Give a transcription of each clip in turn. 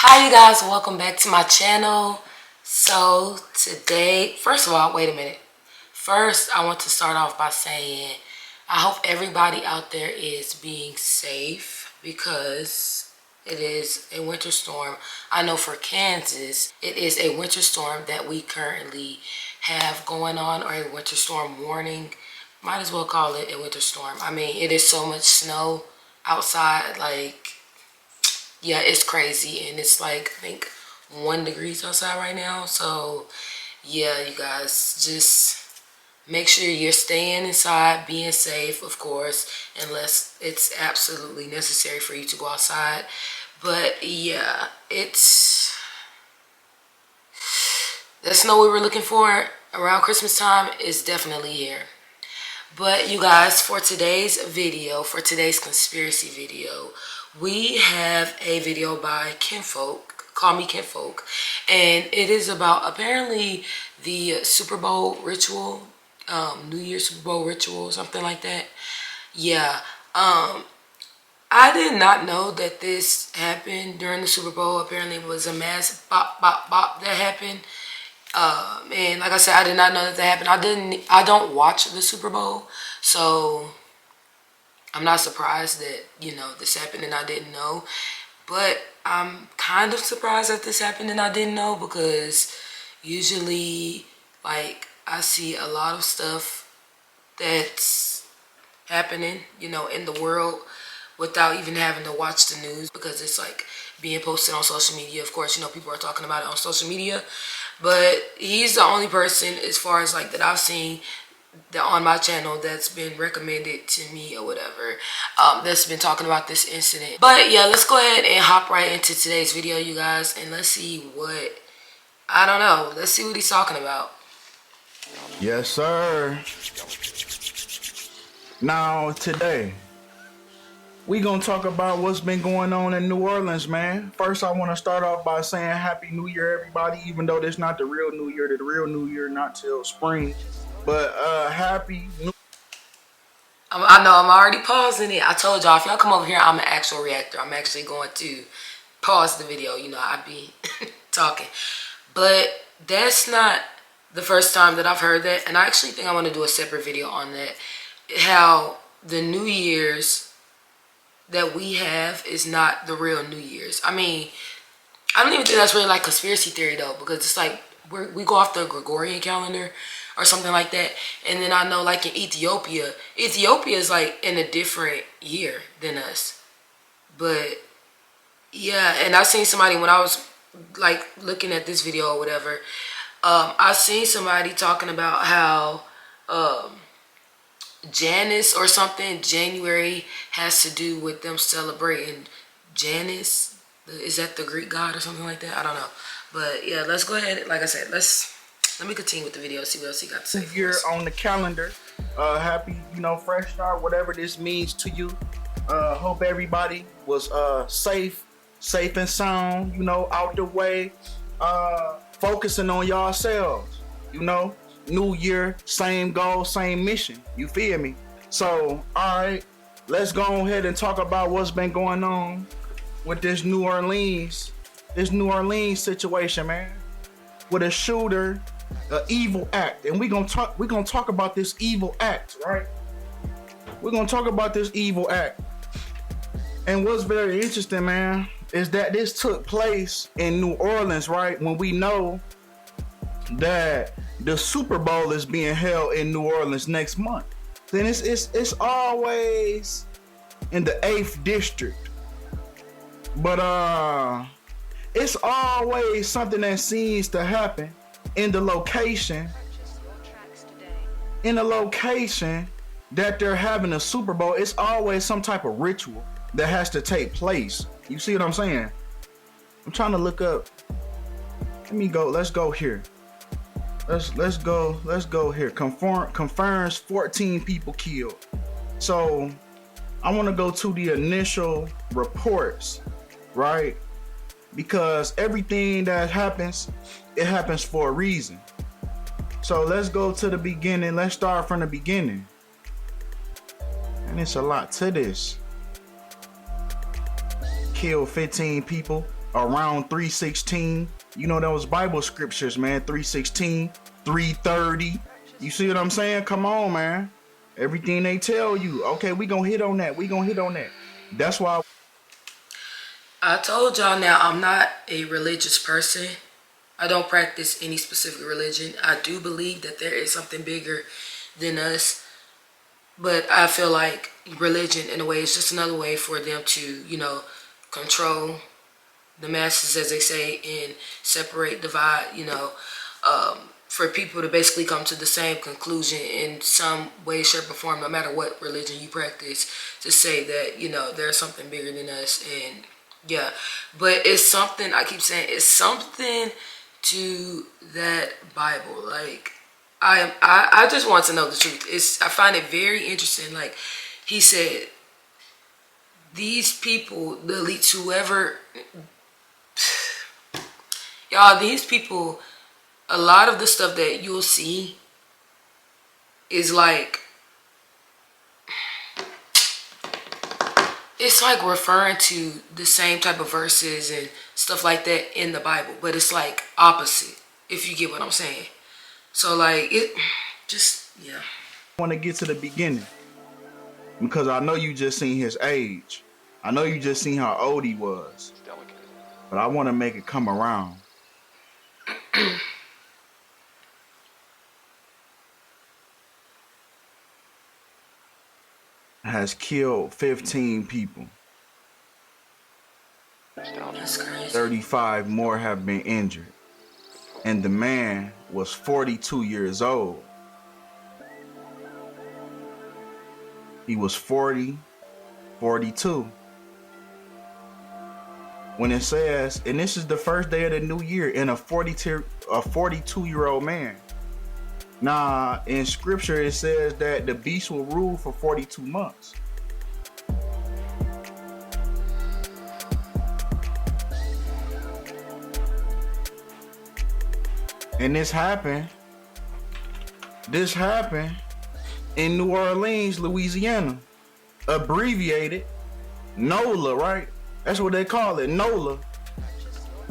Hi you guys, welcome back to my channel. So today, first of all, wait a minute. First, I want to start off by saying I hope everybody out there is being safe because it is a winter storm. I know for Kansas, it is a winter storm that we currently have going on, or a winter storm warning. Might as well call it a winter storm. I mean, it is so much snow outside, like, yeah, it's crazy, and it's like, I think 1 degree outside right now. So yeah, you guys, just make sure you're staying inside, being safe, of course, unless it's absolutely necessary for you to go outside. But yeah, it's the snow we were looking for around Christmas time is definitely here. But you guys, for today's video, for today's conspiracy video, we have a video by Kinfolk, call me Kinfolk, and it is about apparently the Super Bowl ritual, New Year's Super Bowl ritual, something like that. Yeah, I did not know that this happened during the Super Bowl. Apparently it was a mass bop, bop, bop that happened. And like I said, I did not know that happened. I don't watch the Super Bowl, so I'm not surprised that, this happened and I didn't know. But I'm kind of surprised that this happened and I didn't know, because usually, like, I see a lot of stuff that's happening, in the world without even having to watch the news, because it's like being posted on social media. Of course, people are talking about it on social media, but he's the only person, as far as like that I've seen, that on my channel, that's been recommended to me or whatever, that's been talking about this incident. But yeah, let's go ahead and hop right into today's video, you guys, and let's see what, I don't know, let's see what he's talking about. Yes, sir. Now, today, we gonna talk about what's been going on in New Orleans, man. First, I want to start off by saying Happy New Year, everybody, even though this not the real New Year. The real New Year not till spring. But Happy New I know I'm already pausing it. I told y'all, if y'all come over here, I'm an actual reactor. I'm actually going to pause the video. I be talking. But that's not the first time that I've heard that. And I actually think I want to do a separate video on that. How the New Year's that we have is not the real New Year's. I mean, I don't even think that's really like conspiracy theory though, because it's like we go off the Gregorian calendar or something like that. And then I know, like, in Ethiopia is like in a different year than us. But yeah, and I seen somebody, when I was like looking at this video or whatever, I seen somebody talking about how Janus or something, January, has to do with them celebrating Janus. Is that the Greek god or something like that? I don't know. But yeah, let's go ahead. Like I said, let me continue with the video, see what else he got to say. Year on the calendar. Happy, fresh start, whatever this means to you. Hope everybody was safe and sound, out the way. Focusing on yourselves, New year, same goal, same mission. You feel me? So, all right, let's go ahead and talk about what's been going on with this New Orleans situation, man. With a shooter, an evil act, and we're gonna talk about this evil act, right? We're gonna talk about this evil act. And what's very interesting, man, is that this took place in New Orleans, right? When we know that the Super Bowl is being held in New Orleans next month. Then it's always in the 8th district. But it's always something that seems to happen in the location that they're having a Super Bowl. It's always some type of ritual that has to take place. You see what I'm saying? I'm trying to look up. Let's go here. Let's go here. Confirms 14 people killed. So I want to go to the initial reports, right? Because everything that happens, it happens for a reason. So let's go to the beginning. Let's start from the beginning. And it's a lot to this. Killed 15 people. around 316. You know those Bible scriptures, man. 316, 330. You see what I'm saying? Come on, man. Everything they tell you. Okay, we gonna hit on that. We gonna hit on that. That's why I told y'all now I'm not a religious person. I don't practice any specific religion. I do believe that there is something bigger than us. But I feel like religion, in a way, is just another way for them to, control the masses, as they say, and separate, divide, for people to basically come to the same conclusion in some way, shape, or form, no matter what religion you practice, to say that, there's something bigger than us. And yeah, but it's something, I keep saying, it's something to that Bible. Like, I just want to know the truth. I find it very interesting. Like he said, these people, the elites, whoever, y'all, these people, a lot of the stuff that you'll see is like, it's like referring to the same type of verses and stuff like that in the Bible, but it's like opposite, if you get what I'm saying. So like, it just, yeah. I want to get to the beginning because I know you just seen his age. I know you just seen how old he was, but I want to make it come around. Has killed 15 people. That's crazy. 35 more have been injured. And the man was 42 years old. He was 40, 42. When it says, and this is the first day of the new year, in a 42-year-old man. Now, in scripture, it says that the beast will rule for 42 months. And this happened in New Orleans, Louisiana. Abbreviated NOLA, right? That's what they call it, NOLA.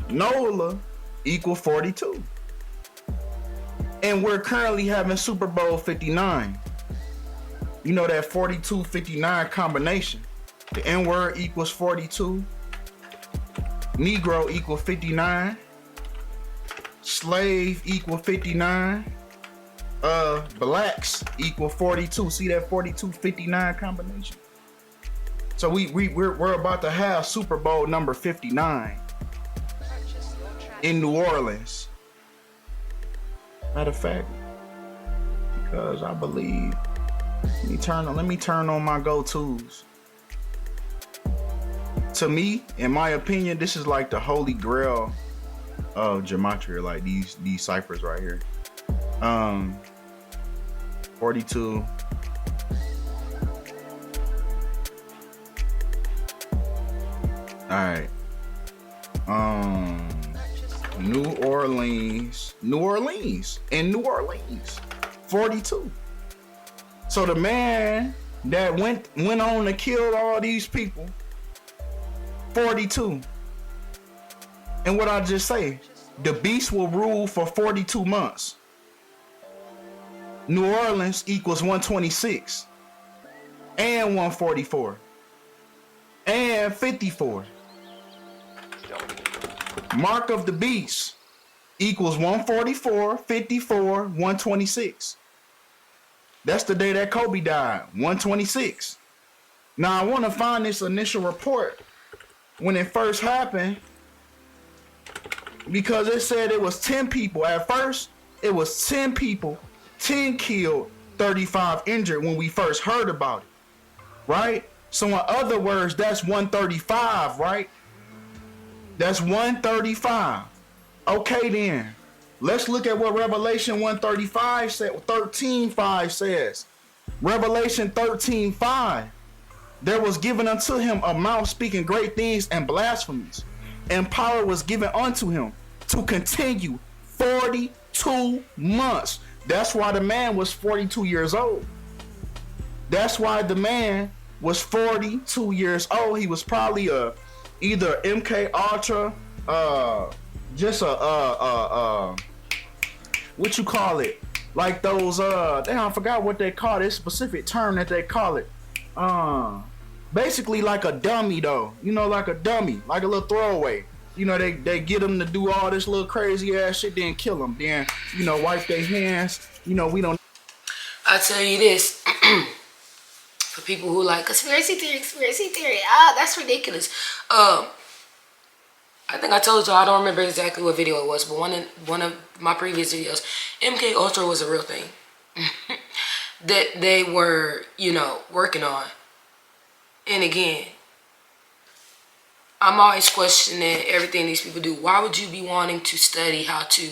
NOLA equal 42. And we're currently having Super Bowl 59. You know that 42-59 combination. The N-word equals 42. Negro equal 59. Slave equal 59. Blacks equal 42. See that 42-59 combination? So we're about to have Super Bowl number 59 in New Orleans. Matter of fact, because I believe, let me turn on my go-tos. To me, in my opinion, this is like the holy grail of gematria, like these ciphers right here. 42. All right. New Orleans, in New Orleans, 42. So the man that went on to kill all these people, 42. And what I just say, the beast will rule for 42 months. New Orleans equals 126 and 144 and 54. Mark of the beast equals 144, 54, 126. That's the day that Kobe died, 126. Now I want to find this initial report when it first happened, because it said it was 10 people. At first, it was 10 people, 10 killed, 35 injured when we first heard about it, right? So in other words, that's 135, right? That's 135. Okay then, let's look at what Revelation 135 said, 13:5 says. Revelation 13:5. There was given unto him a mouth speaking great things and blasphemies, and power was given unto him to continue 42 months. That's why the man was 42 years old. That's why the man was 42 years old. He was probably either MK Ultra uh just what you call it? Like those damn, I forgot what they call it. Specific term that they call it. Basically like a dummy though. You know, like a dummy, like a little throwaway. You know, they get them to do all this little crazy ass shit, then kill them, then wipe their hands. We don't. I tell you this, for people who like conspiracy theory, that's ridiculous. I think I told y'all, I don't remember exactly what video it was, but one of my previous videos, MK Ultra was a real thing that they were, working on. And again, I'm always questioning everything these people do. Why would you be wanting to study how to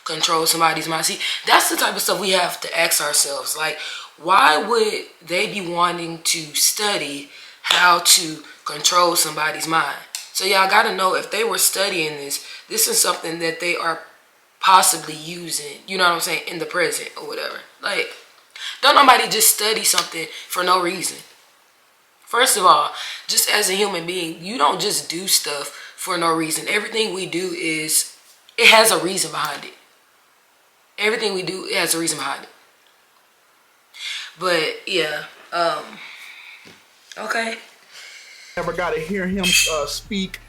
control somebody's mind? See, that's the type of stuff we have to ask ourselves. Like, why would they be wanting to study how to control somebody's mind? So y'all gotta know, if they were studying this is something that they are possibly using, you know what I'm saying, in the present or whatever. Like, don't nobody just study something for no reason. First of all, just as a human being, you don't just do stuff for no reason. Everything we do it has a reason behind it. Everything we do, it has a reason behind it. But yeah, okay. Never got to hear him speak.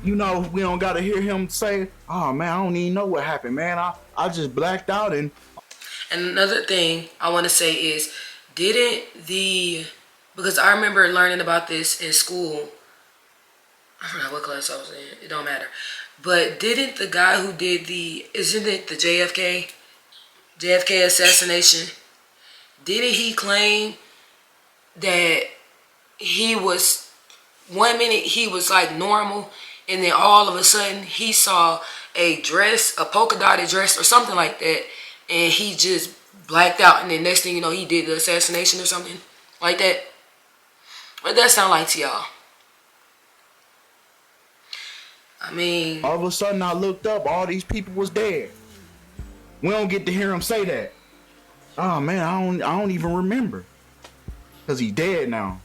We don't got to hear him say, "Oh man, I don't even know what happened, man. I just blacked out." And another thing I want to say is, because I remember learning about this in school. I forgot what class I was in. It don't matter. But didn't the guy who did isn't it the JFK assassination? Didn't he claim that he was, 1 minute he was like normal, and then all of a sudden he saw a polka dotted dress or something like that, and he just blacked out, and then next thing you know, he did the assassination or something like that? What does that sound like to y'all? I mean, all of a sudden I looked up, all these people was dead. We don't get to hear him say that. Oh man, I don't even remember, cause he's dead now.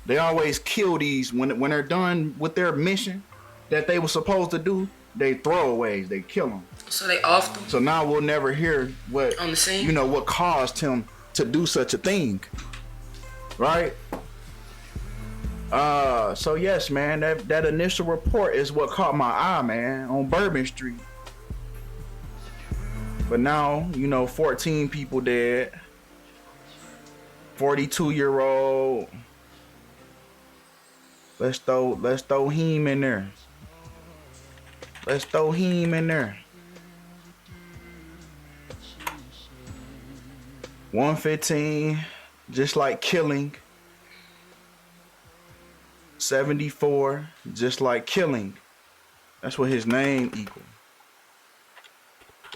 They always kill these when they're done with their mission that they were supposed to do. They throwaways, they kill them. So they off them. So now we'll never hear what on the scene. What caused him to do such a thing, right? So yes, man, that initial report is what caught my eye, man, on Bourbon Street. But now, 14 people dead. 42-year-old. Let's throw him in there. Let's throw him in there. 115, just like killing. 74, just like killing. That's what his name equal.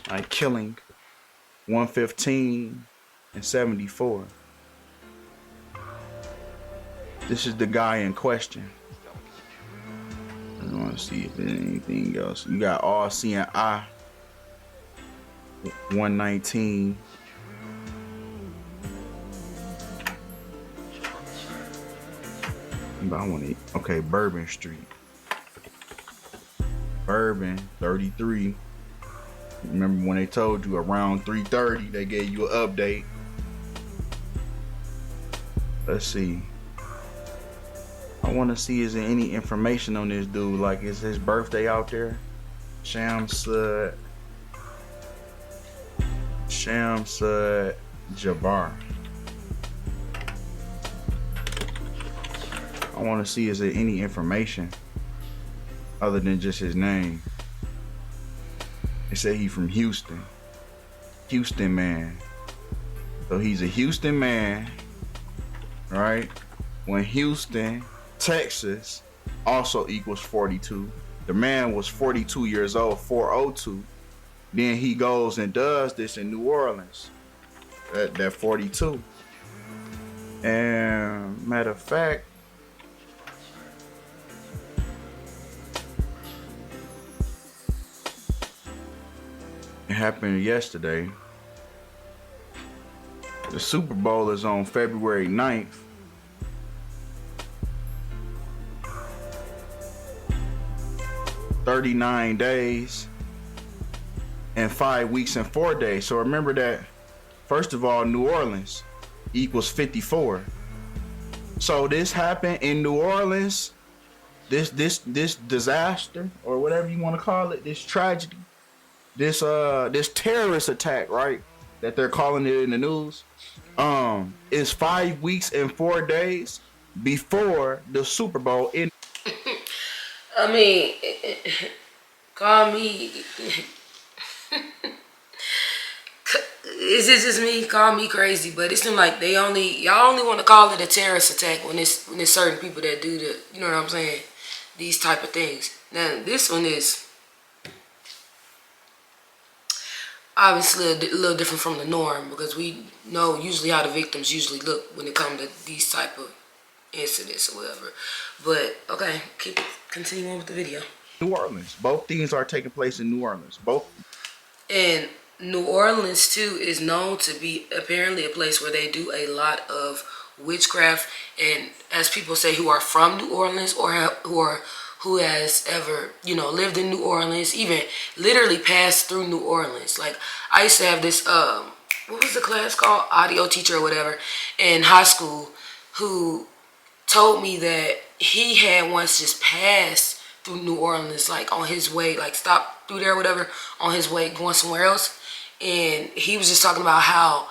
Like killing. 115 and 74. This is the guy in question. I want to see if there's anything else. You got all seeing eye. 119. But I want to. Okay, Bourbon Street. Bourbon 33. Remember when they told you around 3:30 they gave you an update? Let's see. I want to see, is there any information on this dude? Like, is his birthday out there? Shamsud Jabbar. I want to see, is there any information other than just his name? They say he from Houston. Houston man. So he's a Houston man, right? When Houston, Texas also equals 42. The man was 42 years old, 402. Then he goes and does this in New Orleans at 42. And matter of fact, it happened yesterday. The Super Bowl is on February 9th. 39 days and 5 weeks and 4 days. So remember that, first of all, New Orleans equals 54. So this happened in New Orleans. This disaster, or whatever you want to call it, this tragedy, this terrorist attack, right? That they're calling it in the news. Is 5 weeks and 4 days before the Super Bowl. I mean, call me. Is it just me? Call me crazy, but it seems like y'all only want to call it a terrorist attack when it's certain people that do the, you know what I'm saying, these type of things. Now this one is obviously a little different from the norm, because we know usually how the victims usually look when it comes to these type of incidents or whatever. But okay, continue on with the video. New Orleans. Both things are taking place in New Orleans. Both. And New Orleans too is known to be apparently a place where they do a lot of witchcraft. And as people say who are from New Orleans, or who has ever, you know, lived in New Orleans, even literally passed through New Orleans. Like, I used to have this what was the class called, audio teacher or whatever, in high school, who told me that he had once just passed through New Orleans, like on his way, like stopped through there or whatever, on his way going somewhere else. And he was just talking about how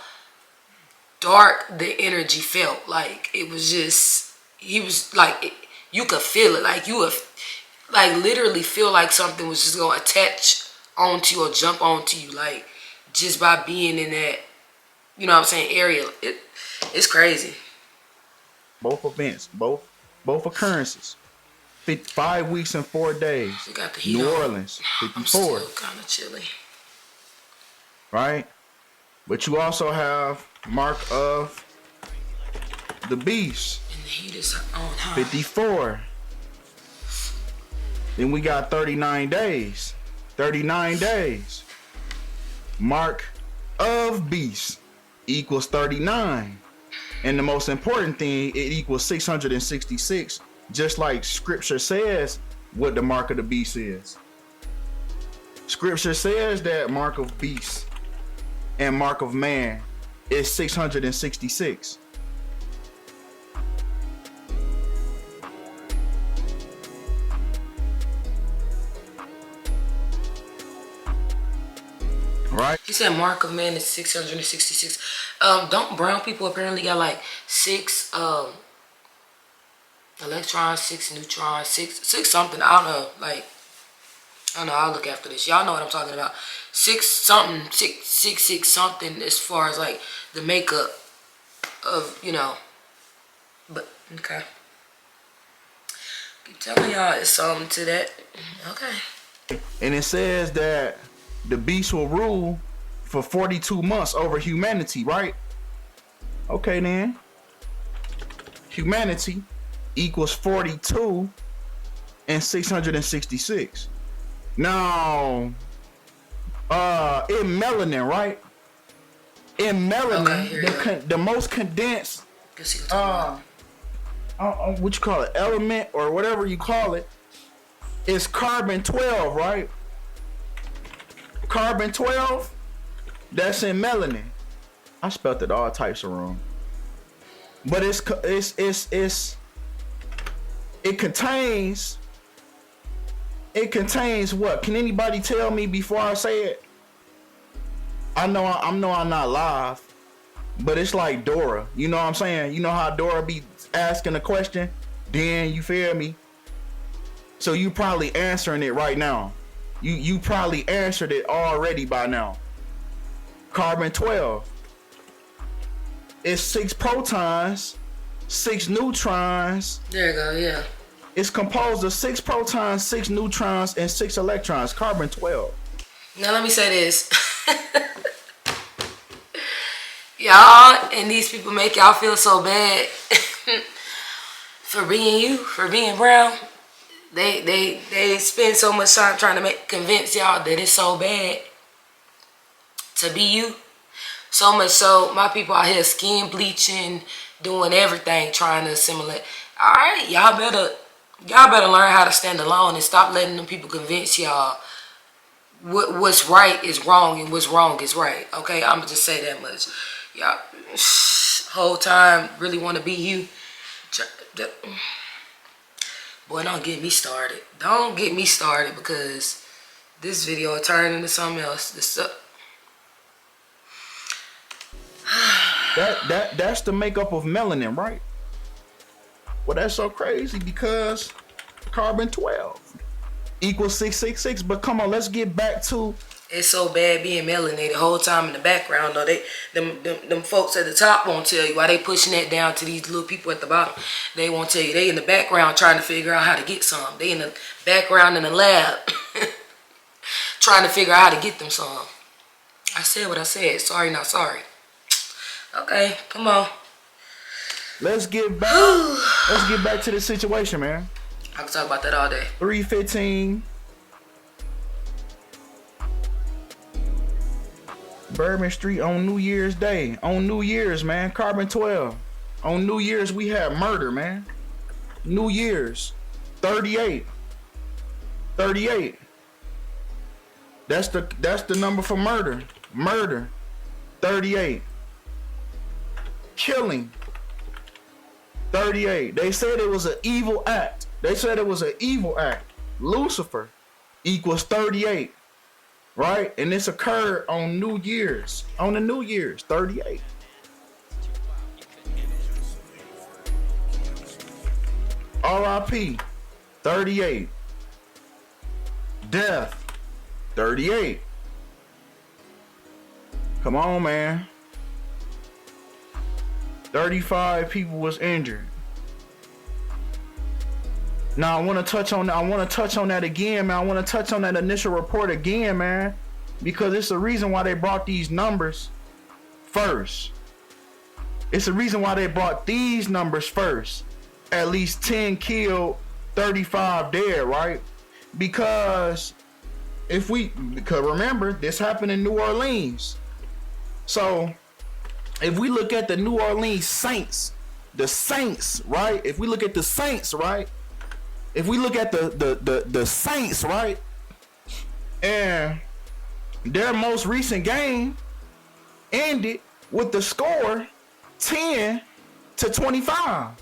dark the energy felt. Like, it was just, he was like, you could feel it. Like, you would like literally feel like something was just gonna attach onto you or jump onto you, like, just by being in that, you know what I'm saying, area. It's crazy. Both events, both occurrences. 5 weeks and 4 days. You got the heat New on. Orleans, 54. I'm still kind of chilly. Right? But you also have Mark of the Beast. And the heat is on high. 54. Then we got 39 days. 39 days. Mark of Beast equals 39. And the most important thing, it equals 666. Just like scripture says what the mark of the beast is. Scripture says that mark of beast and mark of man is 666. Right? He said mark of man is 666. Don't brown people apparently got like 6 electrons, 6 neutrons, 6 something? I don't know. Like, I don't know. I'll look after this. Y'all know what I'm talking about. 6 something, 6 something, as far as like the makeup of, you know. But okay. Keep telling y'all it's something to that. Okay. And it says that the beast will rule for 42 months over humanity, right? Okay, then. Humanity equals 42 and 666. Now, in melanin, right? In melanin, okay, the most condensed, what you call it, element or whatever you call it, is carbon 12, right? Carbon 12, that's in melanin. I spelled it all types of wrong. But it contains what? Can anybody tell me before I say it? I know I'm not live, but it's like Dora. You know what I'm saying? You know how Dora be asking a question, then you feel me? So you probably answering it right now. You probably answered it already by now. Carbon 12. It's 6 protons, 6 neutrons. There you go, yeah. It's composed of 6 protons, 6 neutrons, and 6 electrons. Carbon 12. Now let me say this. Y'all and these people make y'all feel so bad for being brown. They spend so much time trying to convince y'all that it's so bad to be you. So much so, my people out here skin bleaching, doing everything, trying to assimilate. Alright, y'all better Y'all better learn how to stand alone and stop letting them people convince y'all what's right is wrong and what's wrong is right. Okay, I'm gonna just say that much. Y'all whole time really want to be you. Boy, don't get me started. Don't get me started, because this video will turn into something else. That's the makeup of melanin, right? Well, that's so crazy because carbon 12 equals 666. But come on, let's get back to. It's so bad being melanated the whole time in the background, though. Them folks at the top won't tell you why they pushing that down to these little people at the bottom. They won't tell you. They in the background trying to figure out how to get some. They in the background in the lab trying to figure out how to get them some. I said what I said. Sorry, not sorry. Okay, come on. Let's get back. Let's get back to the situation, man. I can talk about that all day. 315 Bourbon Street on New Year's Day. On New Year's, man. Carbon 12. On New Year's, we had murder, man. New Year's. 38. 38. That's the number for murder. Murder. 38. Killing. 38. They said it was an evil act. They said it was an evil act. Lucifer equals 38. Right? And this occurred on New Year's. On the New Year's, 38. R.I.P. 38. Death. 38. Come on, man. 35 people was injured. Now I want to touch on that again, man. I want to touch on that initial report again, man, because it's the reason why they brought these numbers first. It's the reason why they brought these numbers first. At least 10 killed, 35 dead, right? Because remember, this happened in New Orleans. So if we look at the New Orleans Saints, the Saints, right? If we look at the Saints, right? If we look at the Saints, right? And their most recent game ended with the score 10-25.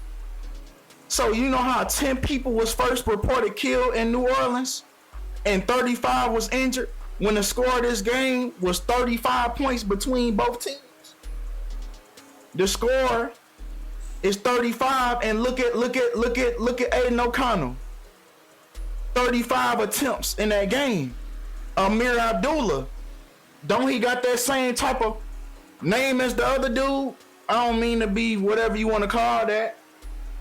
So you know how 10 people was first reported killed in New Orleans and 35 was injured when the score of this game was 35 points between both teams? The score is 35, and look at Aiden O'Connell. 35 attempts in that game. Amir Abdullah, don't he got that same type of name as the other dude? I don't mean to be whatever you want to call that,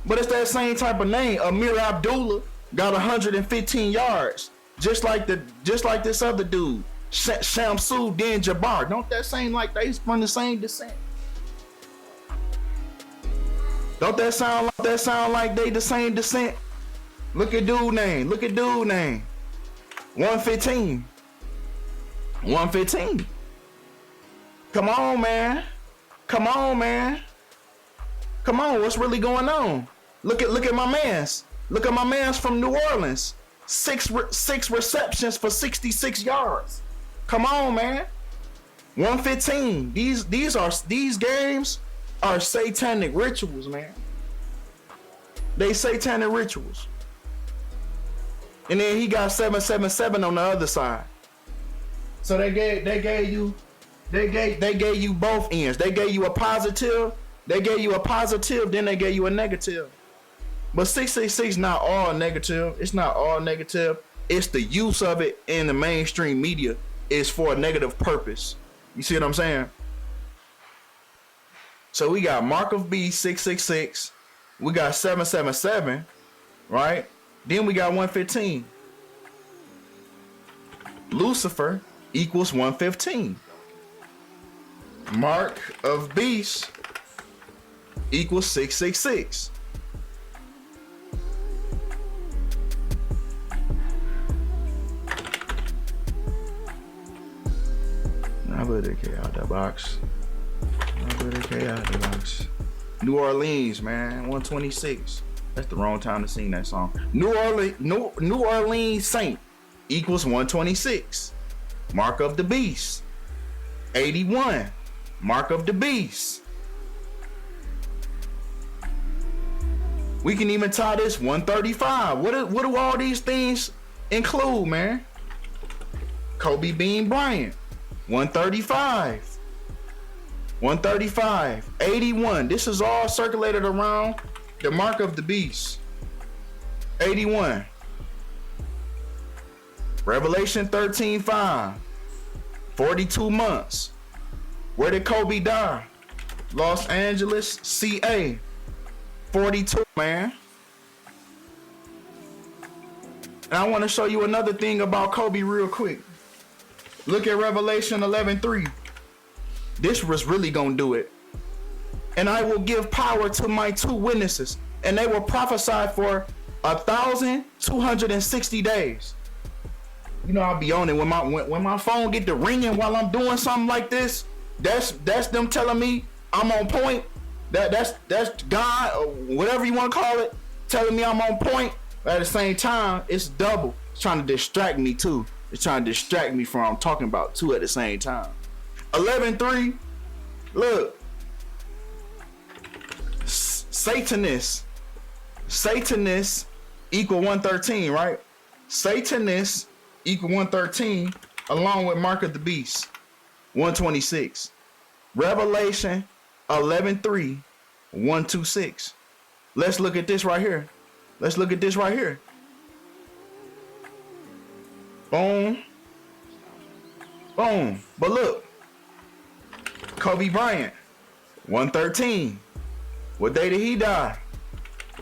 but it's that same type of name. Amir Abdullah got 115 yards, just like this other dude, Shamsu Din Jabbar. Don't that seem like they from the same descent? Don't that sound like they the same descent? Look at dude name. 115. 115. Come on, man. Come on, what's really going on? Look at my man's. Look at my man's from New Orleans. Six receptions for 66 yards. Come on, man. 115. These games are satanic rituals, man. They satanic rituals. And then he got 777 on the other side. So they gave you both ends. They gave you a positive, then they gave you a negative. But 666 not all negative. It's not all negative. It's the use of it in the mainstream media is for a negative purpose. You see what I'm saying? So we got Mark of Beast 666. We got 777, right? Then we got 115. Lucifer equals 115. Mark of Beast equals 666. I put the K out the box. New Orleans, man, 126. That's the wrong time to sing that song. New Orleans Saint equals 126. Mark of the Beast. 81. Mark of the Beast. We can even tie this 135. What do all these things include, man? Kobe Bean Bryant. 135. 135. 81. This is all circulated around the Mark of the Beast. 81. Revelation 13:5. 42 months. Where did Kobe die? Los Angeles, CA. 42, man. And I want to show you another thing about Kobe real quick. Look at Revelation 11:3. This was really gonna do it. And I will give power to my 2 witnesses, and they will prophesy for 1,260 days. You know, I'll be on it when my phone get to ringing while I'm doing something like this. That's them telling me I'm on point. That's God, or whatever you want to call it, telling me I'm on point. But at the same time, it's double. It's trying to distract me too. It's trying to distract me from talking about 2 at the same time. 11:3. Look. Satanists equal 113, right? Satanists equal 113 along with Mark of the Beast, 126. Revelation 11:3, 126. Let's look at this right here. Boom. Boom. But look. Kobe Bryant, 113. What day did he die?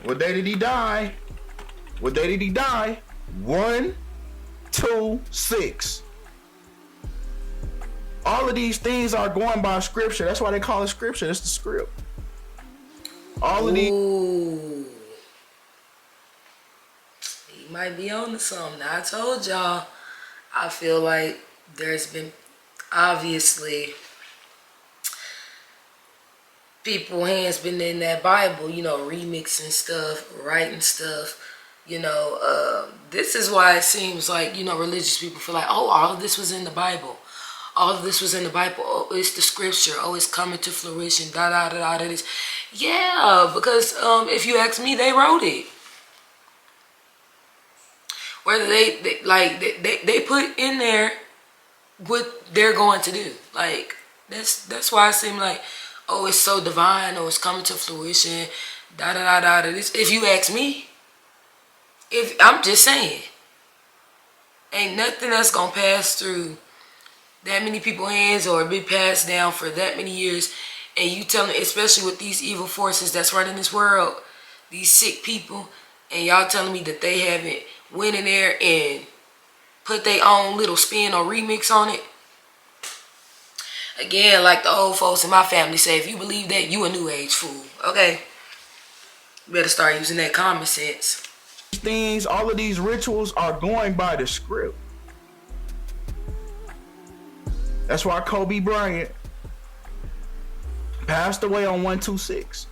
126. All of these things are going by scripture. That's why they call it scripture. It's the script. All of these. Ooh. He might be on to something. I told y'all, I feel like there's been obviously people hands been in that Bible, you know, remixing stuff, writing stuff, you know. This is why it seems like, you know, religious people feel like, oh, all of this was in the Bible. All of this was in the Bible. Oh, it's the scripture. Oh, it's coming to fruition. Da da da da. This, yeah, because if you ask me, they wrote it. Whether they put in there what they're going to do. Like that's why it seems like, oh, it's so divine. Oh, it's coming to fruition. Da da da da. This. If you ask me, if I'm just saying, ain't nothing that's gonna pass through that many people's hands or be passed down for that many years. And you tell me, especially with these evil forces that's running this world, these sick people, and y'all telling me that they haven't went in there and put their own little spin or remix on it. Again, like the old folks in my family say, if you believe that, you a new age fool. Okay? You better start using that common sense. Things, all of these rituals are going by the script. That's why Kobe Bryant passed away on 126.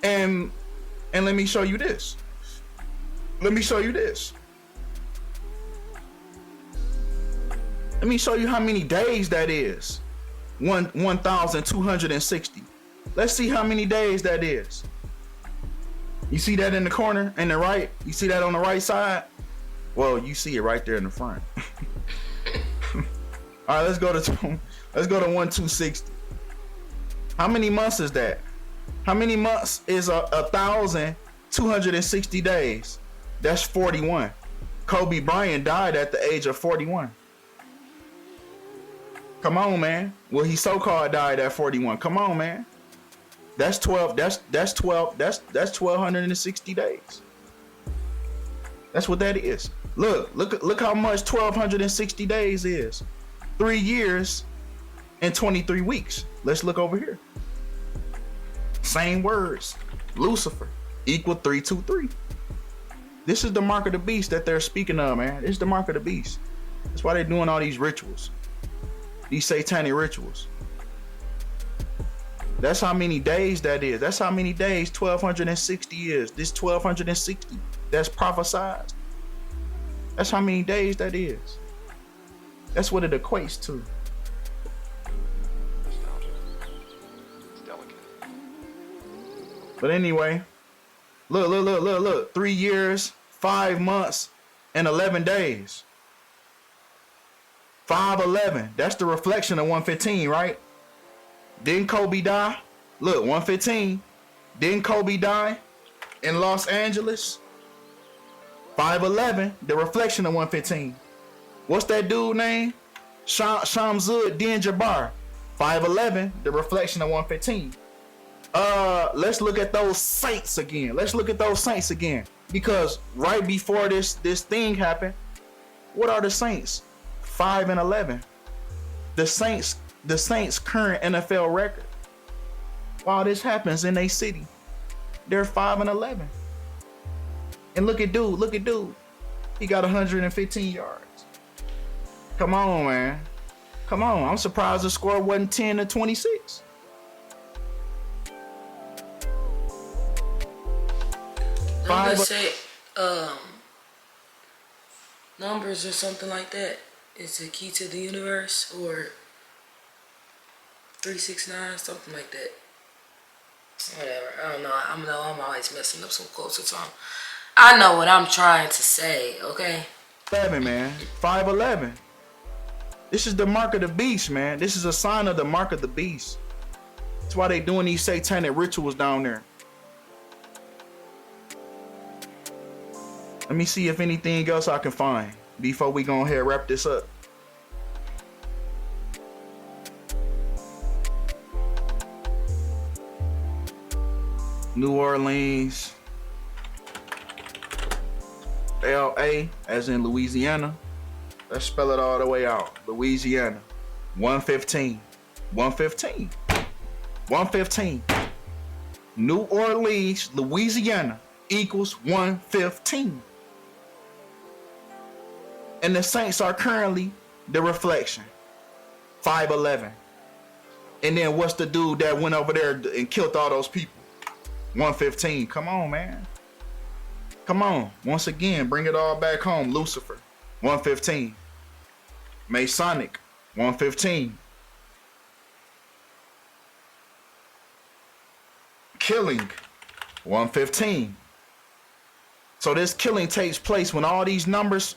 And let me show you this. Let me show you how many days that is. 1,260. Let's see how many days that is. You see that in the corner in the right? You see that on the right side? Well, you see it right there in the front. All right, let's go to 1,260. How many months is that? How many months is 1,260 days? That's 41. Kobe Bryant died at the age of 41. Come on, man. Well, he so-called died at 41. Come on, man. That's 12. That's 1,260 days. That's what that is. Look how much 1,260 days is. 3 years and 23 weeks. Let's look over here. Same words. Lucifer equal 323. This is the mark of the beast that they're speaking of, man. This is the mark of the beast. That's why they're doing all these rituals. These satanic rituals. That's how many days that is. That's how many days 1260 is. This 1260 that's prophesied. That's how many days that is. That's what it equates to. But anyway, look. 3 years, 5 months, and 11 days. 511. That's the reflection of 115, right? Didn't Kobe die? Look, 115. Didn't Kobe die in Los Angeles? 511, the reflection of 115. What's that dude name? Shamsud Din Jabbar. 511, the reflection of 115. Let's look at those saints again. Because right before this thing happened, what are the saints? 5 and 11. The Saints current NFL record. While this happens in a city, they're 5 and 11. And look at dude. He got 115 yards. Come on, man. Come on. I'm surprised the score wasn't 10-26. Don't they say numbers or something like that? It's the key to the universe, or 369, something like that. Whatever. I don't know. I'm always messing up some quotes or something. I know what I'm trying to say, okay? 11, man. 511. This is the mark of the beast, man. This is a sign of the mark of the beast. That's why they doing these satanic rituals down there. Let me see if anything else I can find before we go ahead and wrap this up. New Orleans. LA, as in Louisiana. Let's spell it all the way out. Louisiana. 115. 115. 115. New Orleans, Louisiana equals 115. And the Saints are currently the reflection. 511. And then what's the dude that went over there and killed all those people? 115. Come on, man. Come on. Once again, bring it all back home. Lucifer. 115. Masonic. 115. Killing. 115. So this killing takes place when all these numbers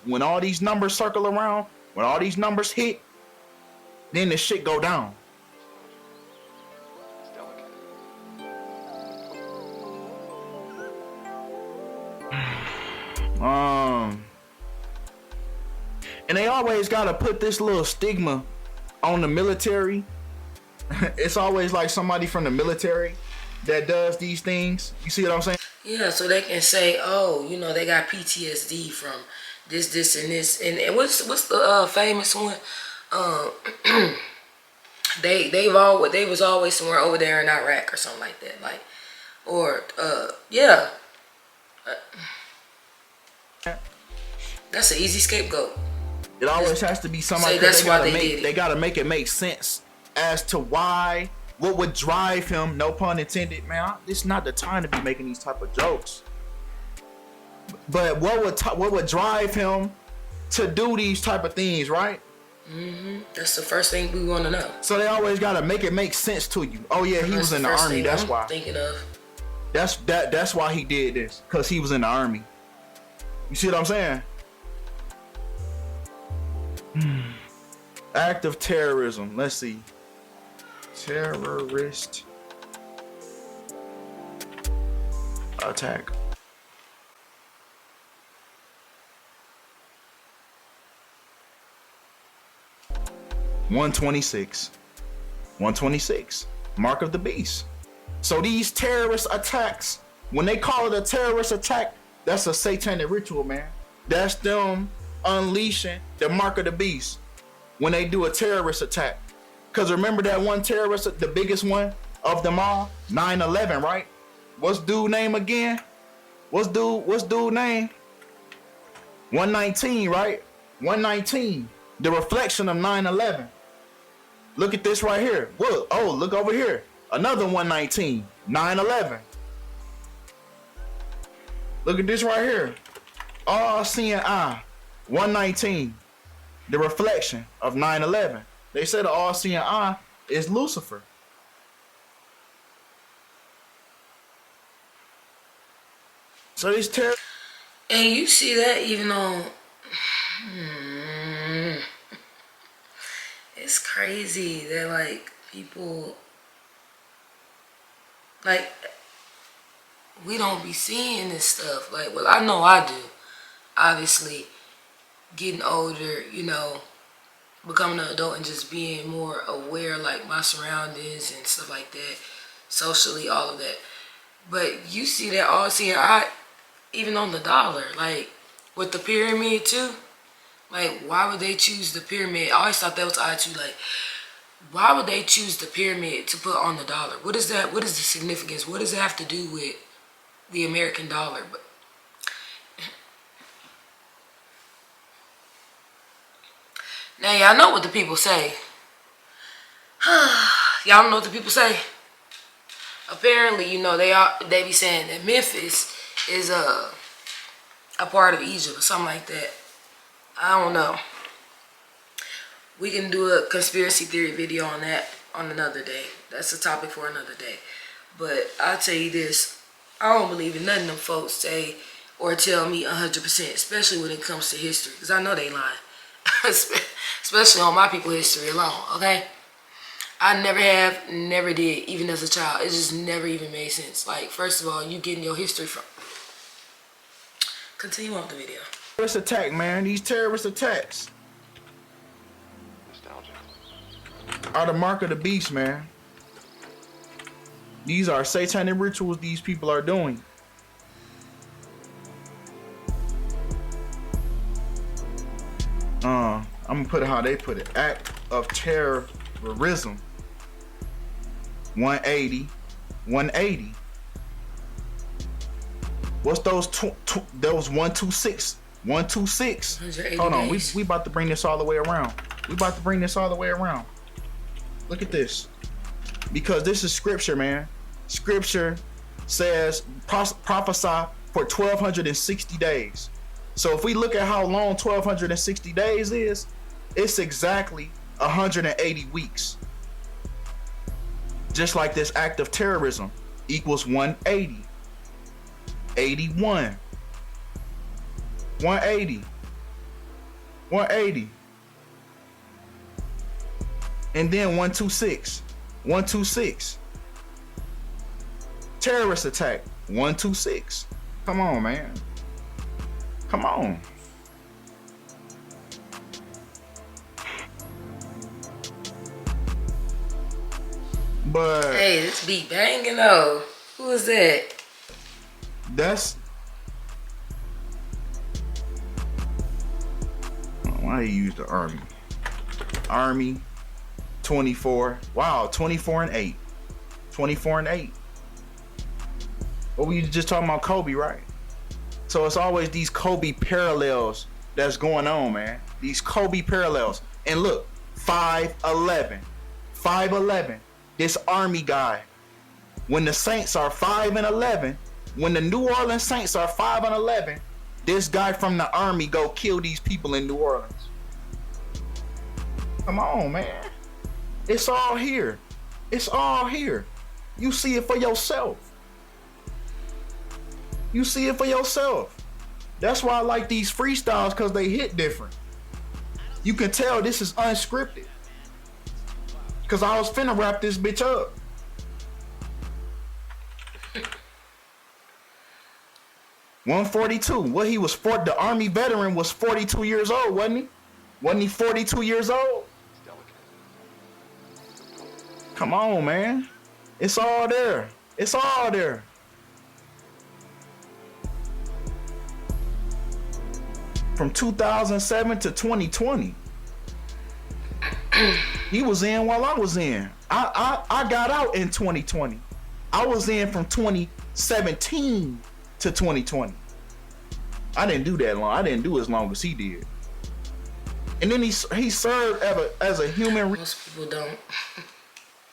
circle around, when all these numbers hit, then the shit go down. And they always gotta put this little stigma on the military. It's always like somebody from the military that does these things. You see what I'm saying? Yeah, so they can say, oh, you know, they got PTSD from this, and this. And what's the famous one? They was always somewhere over there in Iraq or something like that. Like, or yeah. That's an easy scapegoat. It always has to be somebody. That's why they did it. They gotta make it make sense as to why, what would drive him. No pun intended, man. It's not the time to be making these type of jokes. But what would drive him to do these type of things, right? That's the first thing we want to know. So they always gotta make it make sense to you. Oh yeah, he was in the army. That's why. Thinking of. That's why he did this, because he was in the army. You see what I'm saying? Act of terrorism. Let's see. Terrorist attack. $126. Mark of the beast. So these terrorist attacks, when they call it a terrorist attack, that's a satanic ritual, man. That's them unleashing the mark of the beast when they do a terrorist attack. Because remember that one terrorist, the biggest one of them all, 9/11, right? What's dude name again? What's dude name? 119, right? 119. The reflection of 9/11. Look at this right here. Look over here. Another 119, 9/11. Look at this right here. All seeing eye, 119. The reflection of 9/11. They said the all seeing eye is Lucifer. So this terror. And you see that even on. It's crazy that like people. Like, we don't be seeing this stuff. Like, well, I know I do. Obviously, getting older, you know, becoming an adult and just being more aware, like my surroundings and stuff like that, socially, all of that. But you see that all seeing eye, even on the dollar, like with the pyramid too. Like, why would they choose the pyramid? I always thought that was odd too. Like, why would they choose the pyramid to put on the dollar? What is that? What is the significance? What does it have to do with the American dollar? But now y'all know what the people say. Y'all know what the people say. Apparently, you know, they be saying that Memphis is a part of Egypt or something like that. I don't know. We can do a conspiracy theory video on that on another day. That's a topic for another day. But I'll tell you this. I don't believe in nothing them folks say or tell me 100%, especially when it comes to history. Because I know they lying. Especially on my people history alone, okay? I never have, never did, even as a child. It just never even made sense. Like, first of all, you getting your history from... Continue on with the video. Terrorist attack, man. These terrorist attacks are the mark of the beast, man. These are satanic rituals these people are doing. I'm gonna put it how they put it. Act of terrorism. 180. 180. What's those those 126? 126. Hold on, we about to bring this all the way around. We about to bring this all the way around. Look at this. Because this is scripture, man. Scripture says prophesy for 1260 days. So if we look at how long 1260 days is, it's exactly 180 weeks. Just like this act of terrorism equals 180. 81. 180. 180. And then 126. 126. Terrorist attack. 126. Come on, man. Come on. But hey, this beat banging though. Who is that? That's why you use the army. Army 24. Wow, 24 and 8. 24 and 8. Well, we just talking about Kobe, right? So it's always these Kobe parallels that's going on, man. These Kobe parallels. And look, 5'11. 5'11. This army guy. When the Saints are 5 and 11, when the New Orleans Saints are 5 and 11, this guy from the army go kill these people in New Orleans. Come on, man. It's all here. It's all here. You see it for yourself. You see it for yourself. That's why I like these freestyles, because they hit different. You can tell this is unscripted. Because I was finna wrap this bitch up. $142. What he was for? The army veteran was 42 years old, wasn't he? Wasn't he 42 years old? Come on, man. It's all there. It's all there. From 2007 to 2020. He was in while I was in. I got out in 2020. I was in from 2017 to 2020. I didn't do that long. I didn't do as long as he did. And then he served as a human. Most people don't.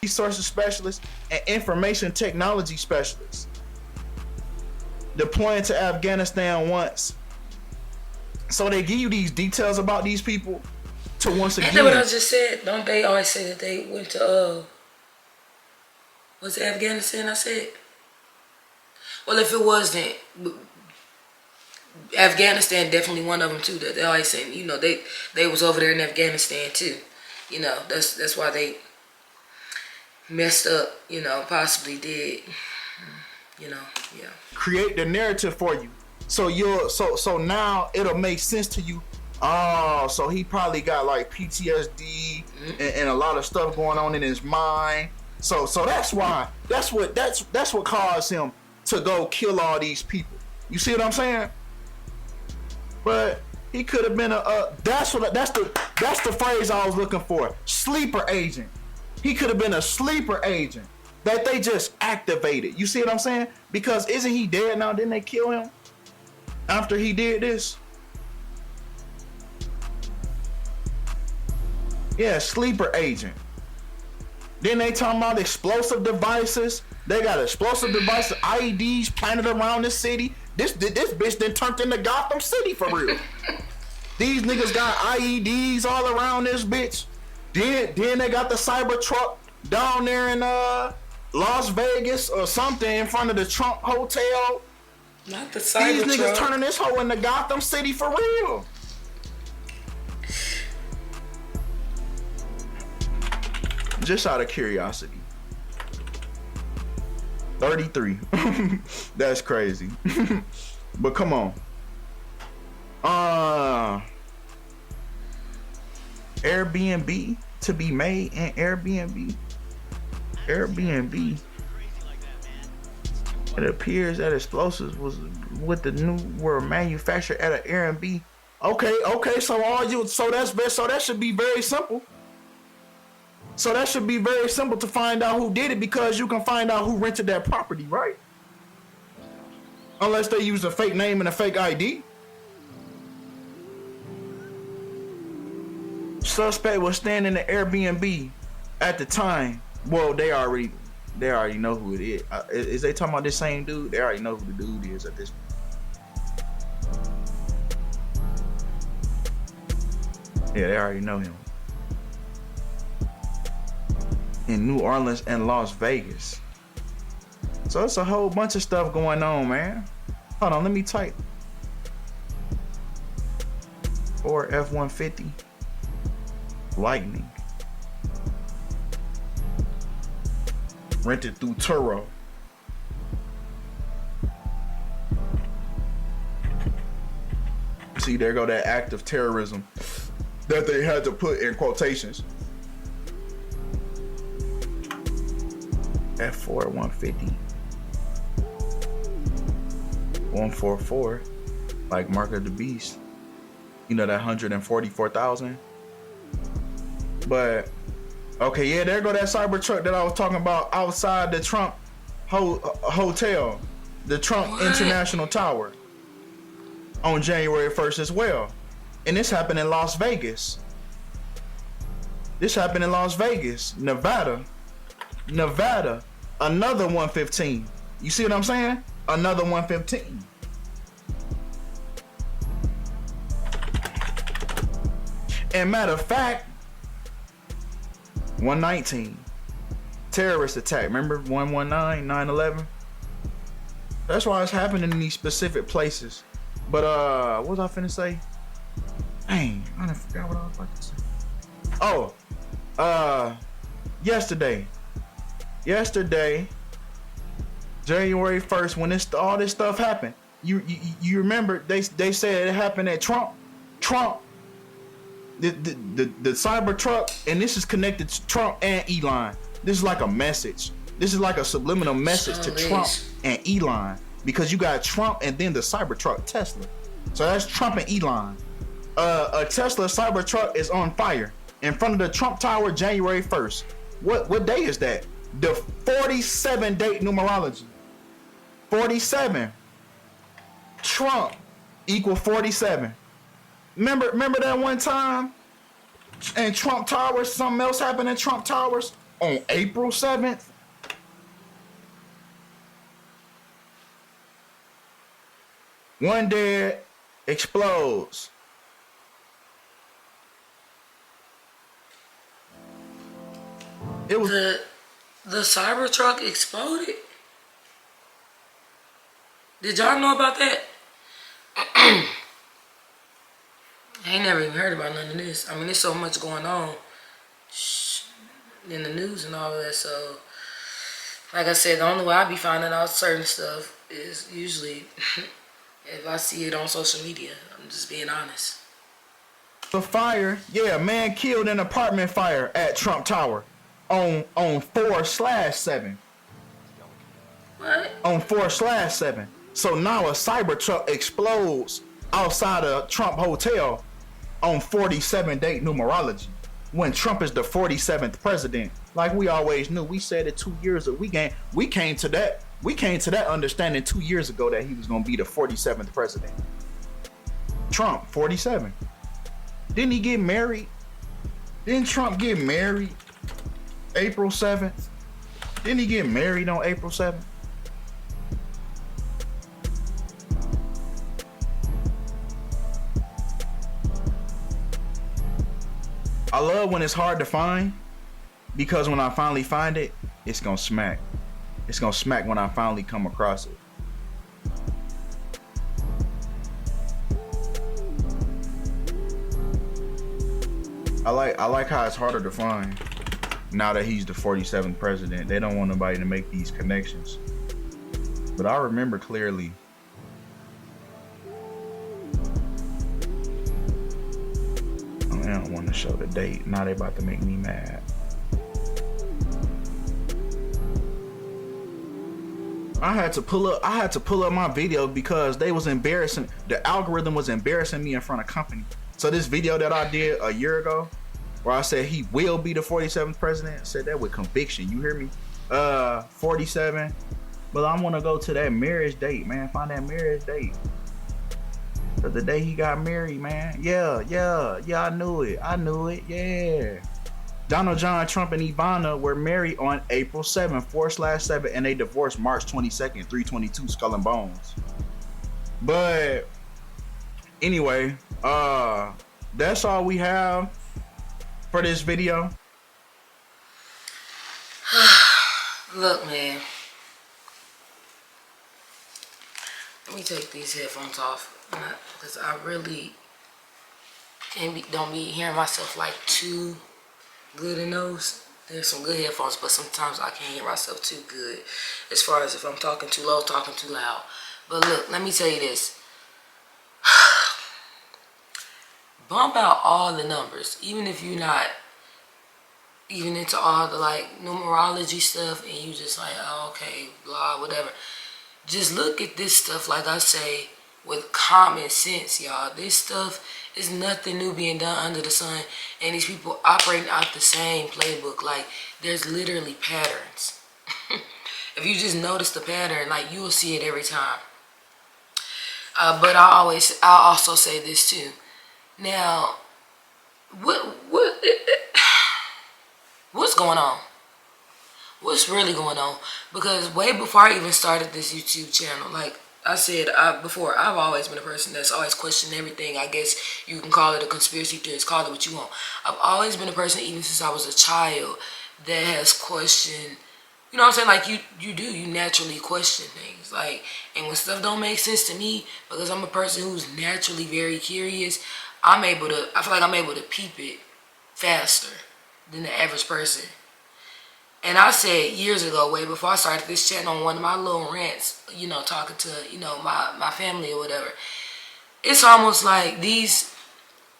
resources specialist, and information technology specialist. Deploying to Afghanistan once. So they give you these details about these people to once again. Ain't that what I just said? Don't they always say that they went to was it Afghanistan? I said. Well, if it wasn't, Afghanistan definitely one of them too. That they always say, you know, they was over there in Afghanistan too. You know, that's why they messed up. You know, possibly did. You know, yeah. Create the narrative for you, so so now it'll make sense to you. Oh, so he probably got like PTSD and a lot of stuff going on in his mind. So that's why that's what caused him to go kill all these people. You see what I'm saying? But he could have been that's the phrase I was looking for. Sleeper agent. He could have been a sleeper agent that they just activated. You see what I'm saying? Because isn't he dead now? Didn't they kill him after he did this? Yeah, sleeper agent. Then they talking about explosive devices. They got explosive devices, IEDs planted around the city. This bitch then turned into Gotham City for real. These niggas got IEDs all around this bitch. Then they got the cyber truck down there in Las Vegas or something in front of the Trump Hotel. Not the cyber These niggas truck. turning this hoe into Gotham City for real. Just out of curiosity. 33. That's crazy. But come on. Airbnb to be made in Airbnb. It appears that explosives were manufactured at an Airbnb. Okay, so that should be very simple. So that should be very simple to find out who did it, because you can find out who rented that property, right? Unless they used a fake name and a fake ID. Suspect was staying in the Airbnb at the time. Well, they already know who it is. Is they talking about this same dude? They already know who the dude is at this point. Yeah, they already know him. In New Orleans and Las Vegas. So it's a whole bunch of stuff going on, man. Hold on, let me type. Or F-150 Lightning. Rented through Turo. See, there go that act of terrorism that they had to put in quotations. F4 150 144, like Mark of the Beast. You know, that 144,000. But okay, yeah, there go that cyber truck that I was talking about outside the Trump hotel, the Trump International Tower, on January 1st as well. And this happened in Las Vegas. Nevada, another 115. You see what I'm saying? Another 115. And matter of fact, 119. Terrorist attack. Remember 119, 9/11? That's why it's happening in these specific places. But what was I finna say? Dang, I done forgot what I was about to say. Oh, yesterday, January 1st, when all this stuff happened, you remember they said it happened at Trump, the cyber truck, and this is connected to Trump and Elon. This is like a message. This is like a subliminal message to Trump and Elon, because you got Trump and then the cyber truck Tesla. So that's Trump and Elon. A Tesla cyber truck is on fire in front of the Trump Tower January 1st. What day is that? The 47 date numerology. 47. Trump equal 47. Remember that one time in Trump Towers, something else happened in Trump Towers On April 7th, one dead explodes. It was The Cybertruck exploded. Did y'all know about that? I ain't never even heard about none of this. I mean, there's so much going on in the news and all of that. So, like I said, the only way I be finding out certain stuff is usually if I see it on social media. I'm just being honest. a fire. Yeah, man killed in apartment fire at Trump Tower on 4/7. What? On 4/7. So now a Cybertruck explodes outside of Trump Hotel on 47 date numerology. When Trump is the 47th president, like we always knew, we said it 2 years ago. We came to that understanding 2 years ago that he was gonna be the 47th president. Trump, 47. Didn't he get married? Didn't Trump get married April 7th? Didn't he get married on April 7th? I love when it's hard to find, because when I finally find it, it's gonna smack. It's gonna smack when I finally come across it. I like how it's harder to find now that he's the 47th president. They don't want nobody to make these connections. But I remember clearly I don't want to show the date. Now they about to make me mad. I had to pull up my video because they was embarrassing. The algorithm was embarrassing me in front of company. So this video that I did a year ago, where I said he will be the 47th president, I said that with conviction. You hear me? 47. But I want to go to that marriage date, man. Find that marriage date. The day he got married, man. Yeah, I knew it, yeah. Donald John Trump and Ivana were married on April 7th, 4/7, and they divorced March 22nd, 322, Skull and Bones. But anyway, that's all we have for this video. Look, man. Let me take these headphones off because I really don't be hearing myself like too good in those. There's some good headphones, but sometimes I can't hear myself too good as far as if I'm talking too low, talking too loud. But look, let me tell you this. Bump out all the numbers, even if you're not even into all the like numerology stuff and you just like, oh, okay, blah, whatever. Just look at this stuff, like I say, with common sense, y'all. This stuff is nothing new being done under the sun. And these people operating out the same playbook. Like, there's literally patterns. If you just notice the pattern, like, you will see it every time. But I'll also say this too. Now, what's going on? What's really going on? Because way before I even started this YouTube channel, like I said before, I've always been a person that's always questioned everything. I guess you can call it a conspiracy theorist, call it what you want. I've always been a person, even since I was a child, that has questioned, you know what I'm saying? Like you naturally question things. Like, and when stuff don't make sense to me, because I'm a person who's naturally very curious, I feel like I'm able to peep it faster than the average person. And I said years ago, way before I started this channel, on one of my little rants, you know, talking to, you know, my family or whatever. It's almost like these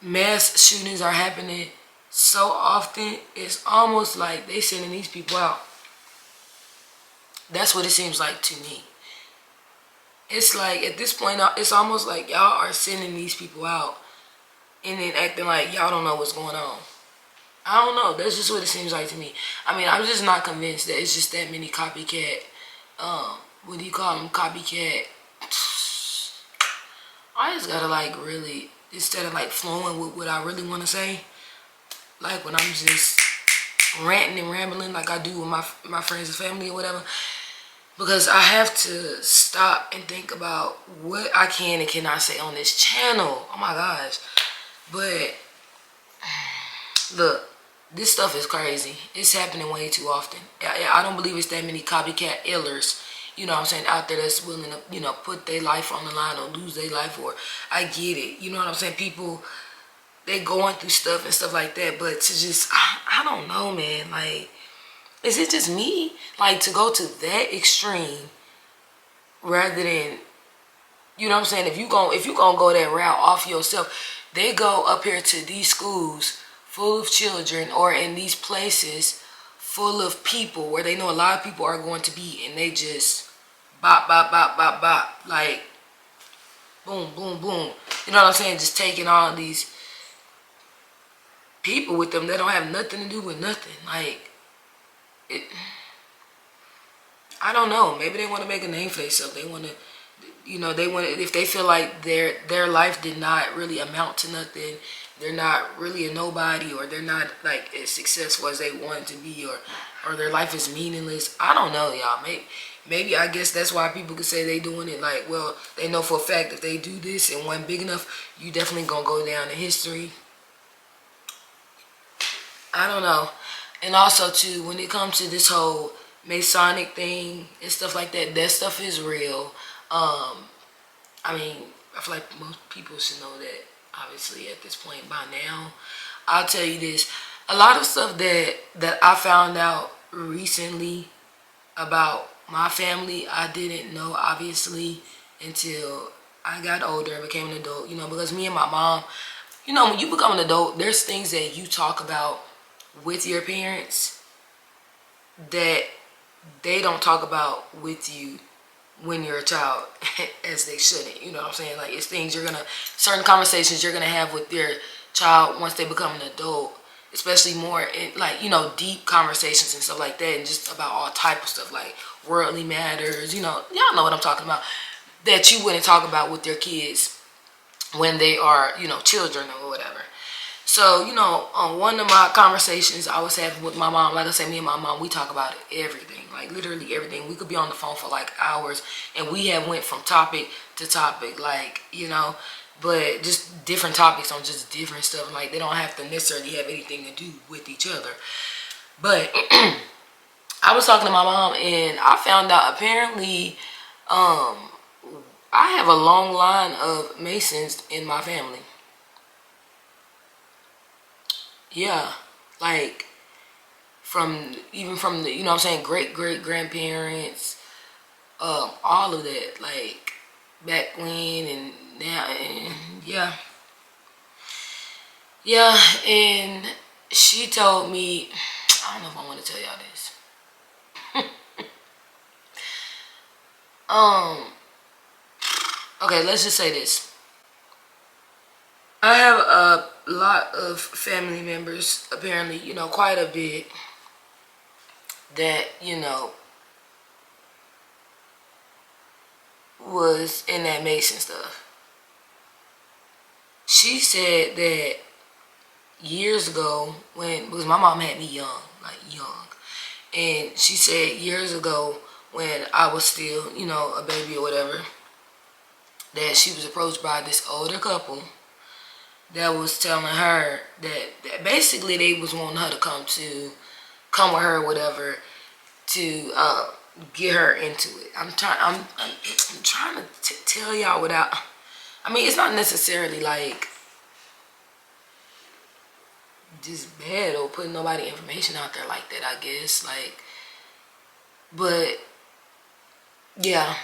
mass shootings are happening so often. It's almost like they sending these people out. That's what it seems like to me. It's like, at this point, it's almost like y'all are sending these people out and then acting like y'all don't know what's going on. I don't know. That's just what it seems like to me. I mean, I'm just not convinced that it's just that many copycat, what do you call them? Copycat. I just gotta like really, instead of like flowing with what I really want to say, like when I'm just ranting and rambling like I do with my friends and family or whatever, because I have to stop and think about what I can and cannot say on this channel. Oh my gosh. But look, this stuff is crazy. It's happening way too often. I don't believe it's that many copycat illers, you know what I'm saying, out there that's willing to, you know, put their life on the line or lose their life. Or I get it, you know what I'm saying, people, they going through stuff and stuff like that, but to just, I don't know, man. Like, is it just me? Like, to go to that extreme rather than, you know what I'm saying, if you gonna go that route off yourself, they go up here to these schools full of children or in these places full of people where they know a lot of people are going to be, and they just bop, bop, bop, bop, bop, like boom, boom, boom. You know what I'm saying? Just taking all these people with them that don't have nothing to do with nothing. Like, I don't know. Maybe they want to make a name for themselves. They want to, you know, they want to, if they feel like their life did not really amount to nothing, they're not really a nobody, or they're not like as successful as they want to be, or their life is meaningless. I don't know, y'all. Maybe I guess that's why people could say they doing it. Like, well, they know for a fact if they do this and one big enough, you definitely gonna go down in history. I don't know. And also too, when it comes to this whole Masonic thing and stuff like that, that stuff is real. I mean, I feel like most people should know that, obviously, at this point by now. I'll tell you this. A lot of stuff that I found out recently about my family, I didn't know, obviously, until I got older and became an adult. You know, because me and my mom, you know, when you become an adult, there's things that you talk about with your parents that they don't talk about with you when you're a child as they shouldn't. You know what I'm saying? Like, it's things certain conversations you're gonna have with your child once they become an adult, especially more in, like, you know, deep conversations and stuff like that, and just about all type of stuff like worldly matters. You know, y'all know what I'm talking about, that you wouldn't talk about with your kids when they are, you know, children or whatever. So, you know, on one of my conversations I was having with my mom, like I said, me and my mom, we talk about everything, like literally everything. We could be on the phone for like hours, and we have went from topic to topic, like, you know, but just different topics on just different stuff. Like, they don't have to necessarily have anything to do with each other. But I was talking to my mom, and I found out apparently I have a long line of Masons in my family. Yeah, like even from the, you know what I'm saying, great grandparents, all of that, like back when and now, and yeah, yeah. And she told me, I don't know if I want to tell y'all this. Okay, let's just say this. I have a lot of family members, apparently, you know, quite a bit, that, you know, was in that Mason stuff. She said that years ago, because my mom had me young, like young, and she said years ago when I was still, you know, a baby or whatever, that she was approached by this older couple that was telling her that basically they was wanting her to come with her or whatever, to get her into it. I'm trying to tell y'all without, I mean, it's not necessarily like just bad or putting nobody information out there like that, I guess, like, but yeah,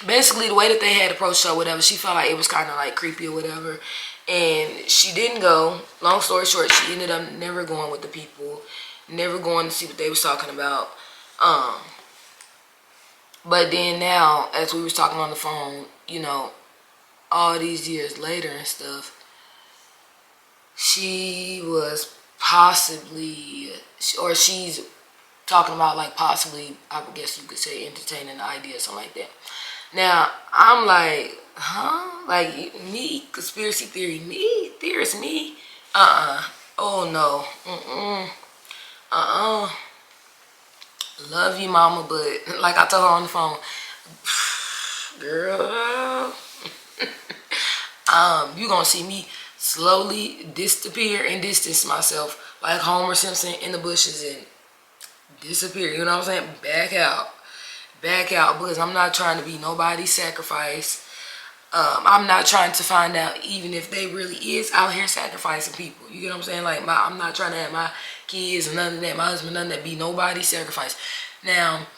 basically the way that they had approached her or whatever, she felt like it was kind of like creepy or whatever, and she didn't go. Long story short, she ended up never going with the people, never going to see what they was talking about. But then now, as we was talking on the phone, you know, all these years later and stuff, she was possibly, or she's talking about like possibly, I guess you could say, entertaining the idea or something like that. Now, I'm like, huh? Like, me, conspiracy theory, me, theorist, me? Oh no, Love you, mama, but like I told her on the phone, girl, you gonna see me slowly disappear and distance myself like Homer Simpson in the bushes and disappear. You know what I'm saying? Back out, because I'm not trying to be nobody's sacrifice. I'm not trying to find out even if they really is out here sacrificing people. You get what I'm saying? Like I'm not trying to have my kids and none of that, my husband, none of that be nobody's sacrifice. Now,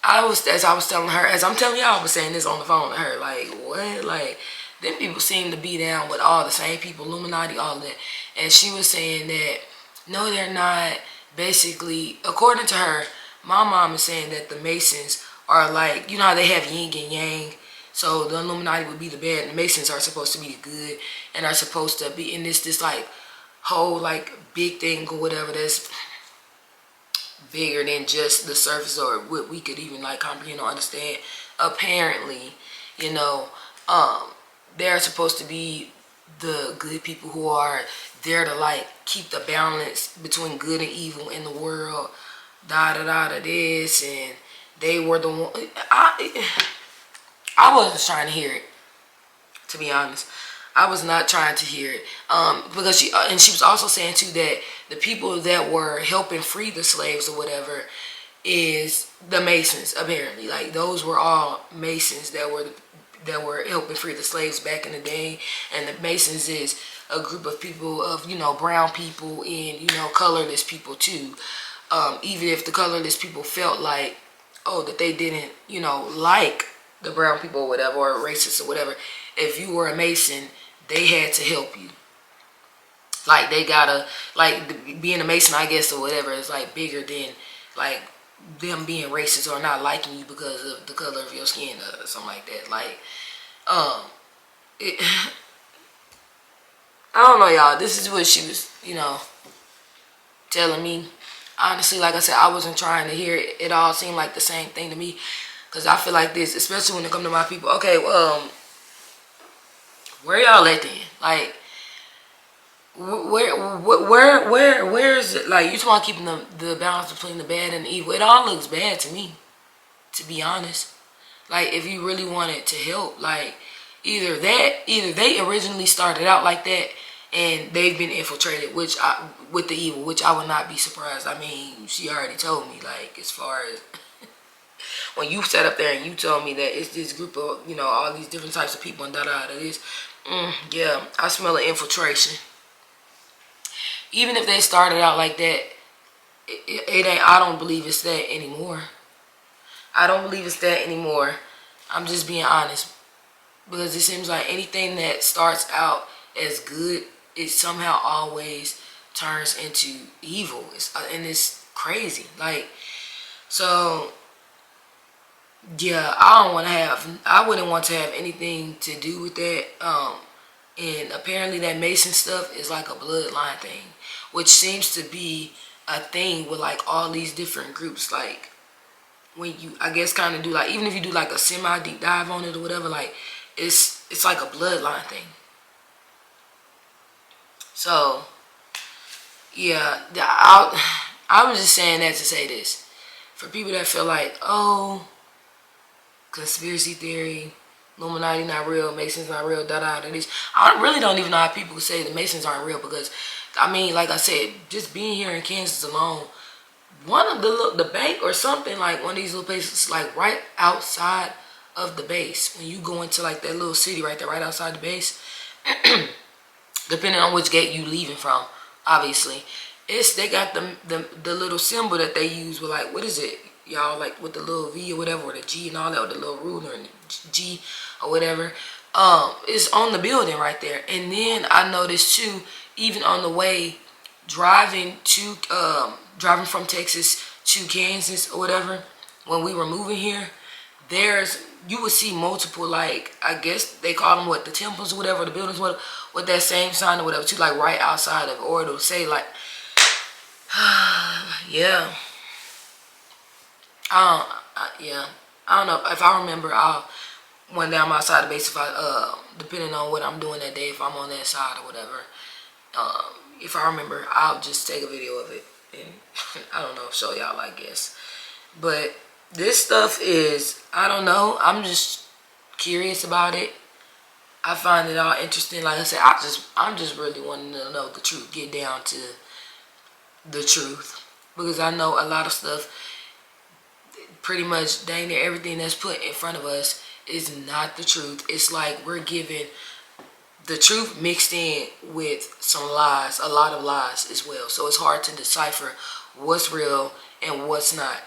as I was telling her, as I'm telling y'all, I was saying this on the phone to her, like, what? Like, them people seem to be down with all the same people, Illuminati, all that. And she was saying that, no, they're not. Basically, according to her, my mom is saying that the Masons are like, you know how they have yin and yang? So the Illuminati would be the bad, and the Masons are supposed to be the good, and are supposed to be in this like whole like big thing or whatever that's bigger than just the surface or what we could even like comprehend or understand. Apparently, you know, they're supposed to be the good people who are there to like keep the balance between good and evil in the world. Da da da da this, and they were the one. I wasn't trying to hear it, to be honest. I was not trying to hear it, because she was also saying too that the people that were helping free the slaves or whatever is the Masons. Apparently, like those were all Masons that were helping free the slaves back in the day, and the Masons is a group of people of brown people and colorless people too. Even if the colorless people felt like that they didn't like the brown people or whatever, or racist or whatever, if you were a Mason, they had to help you. Like they gotta, like being a Mason, I guess, or whatever, is like bigger than like them being racist or not liking you because of the color of your skin or something like that. Like, it, I don't know, y'all. This is what she was, telling me. Honestly, like I said, I wasn't trying to hear it. It all seemed like the same thing to me. Because I feel like this, especially when it comes to my people. Okay, where y'all at then? Like, where is it? Like, you talking about keeping the balance between the bad and the evil. It all looks bad to me, to be honest. Like, if you really wanted to help, like, either they originally started out like that, and they've been infiltrated, with the evil, which I would not be surprised. I mean, she already told me, like, as far as when you sat up there and you told me that it's this group of, all these different types of people and da-da-da, this, yeah, I smell an infiltration. Even if they started out like that, it ain't, I don't believe it's that anymore. I don't believe it's that anymore. I'm just being honest. Because it seems like anything that starts out as good, it somehow always turns into evil. And it's crazy. Like, so, yeah, I wouldn't want to have anything to do with that. And apparently that Mason stuff is like a bloodline thing, which seems to be a thing with like all these different groups. Like, when you, I guess, kind of do like, even if you do like a semi deep dive on it or whatever, like it's like a bloodline thing. So yeah, I was just saying that to say this, for people that feel like, oh, conspiracy theory, Illuminati not real, Masons not real, da-da, this. I really don't even know how people could say the Masons aren't real, because I mean, like I said, just being here in Kansas alone, one of the bank or something, like one of these little places, like right outside of the base, when you go into like that little city right there, right outside the base, depending on which gate you leaving from, obviously, they got the little symbol that they use with, like, what is it, y'all, like with the little V or whatever, or the G and all that, or the little ruler and the G or whatever, it's on the building right there. And then I noticed too, even on the way driving from Texas to Kansas or whatever, when we were moving here, you would see multiple, like, I guess they call them what, the temples or whatever, the buildings, with that same sign or whatever too, like right outside of it, or it'll say like, yeah, yeah, I don't know. If I remember, when I'm outside the base, if depending on what I'm doing that day, if I'm on that side or whatever, if I remember, I'll just take a video of it and I don't know, show y'all, I guess. But this stuff is, I don't know. I'm just curious about it. I find it all interesting. Like I said, I'm just really wanting to know the truth, get down to the truth, because I know a lot of stuff, pretty much dang near everything that's put in front of us is not the truth. It's like we're given the truth mixed in with some lies, a lot of lies as well. So it's hard to decipher what's real and what's not.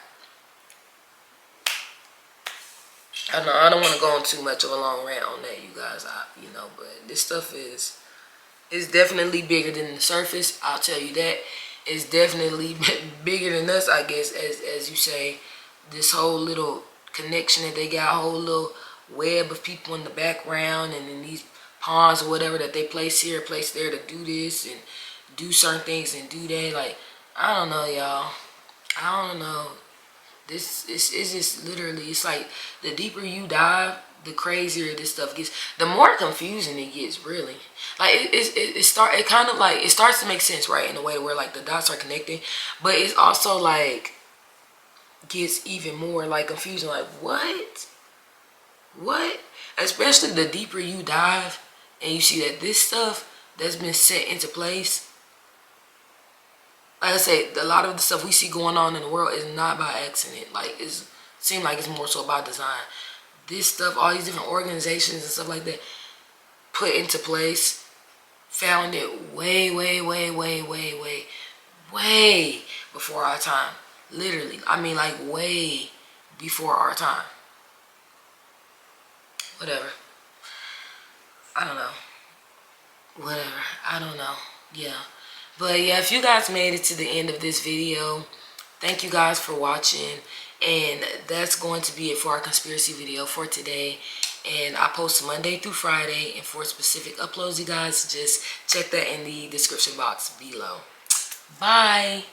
I know I don't want to go on too much of a long rant on that, you guys. But this stuff is definitely bigger than the surface. I'll tell you that. It's definitely bigger than us, I guess, as you say. This whole little connection that they got, a whole little web of people in the background, and in these pawns or whatever that they place here, place there to do this and do certain things and do that. Like, I don't know, y'all. I don't know. This is just literally, it's like the deeper you dive, the crazier this stuff gets. The more confusing it gets, really. Like it kind of like, it starts to make sense, right, in a way where like the dots are connecting, but it's also like gets even more like confusing. Like, what? Especially the deeper you dive and you see that this stuff that's been set into place. Like I said, a lot of the stuff we see going on in the world is not by accident. Like, it seems like it's more so by design. This stuff, all these different organizations and stuff like that, put into place, found it way before our time. Literally, I mean, like, way before our time. Whatever. I don't know. Whatever. I don't know. Yeah. But yeah, if you guys made it to the end of this video, thank you guys for watching. And that's going to be it for our conspiracy video for today. And I post Monday through Friday. And for specific uploads, you guys, just check that in the description box below. Bye.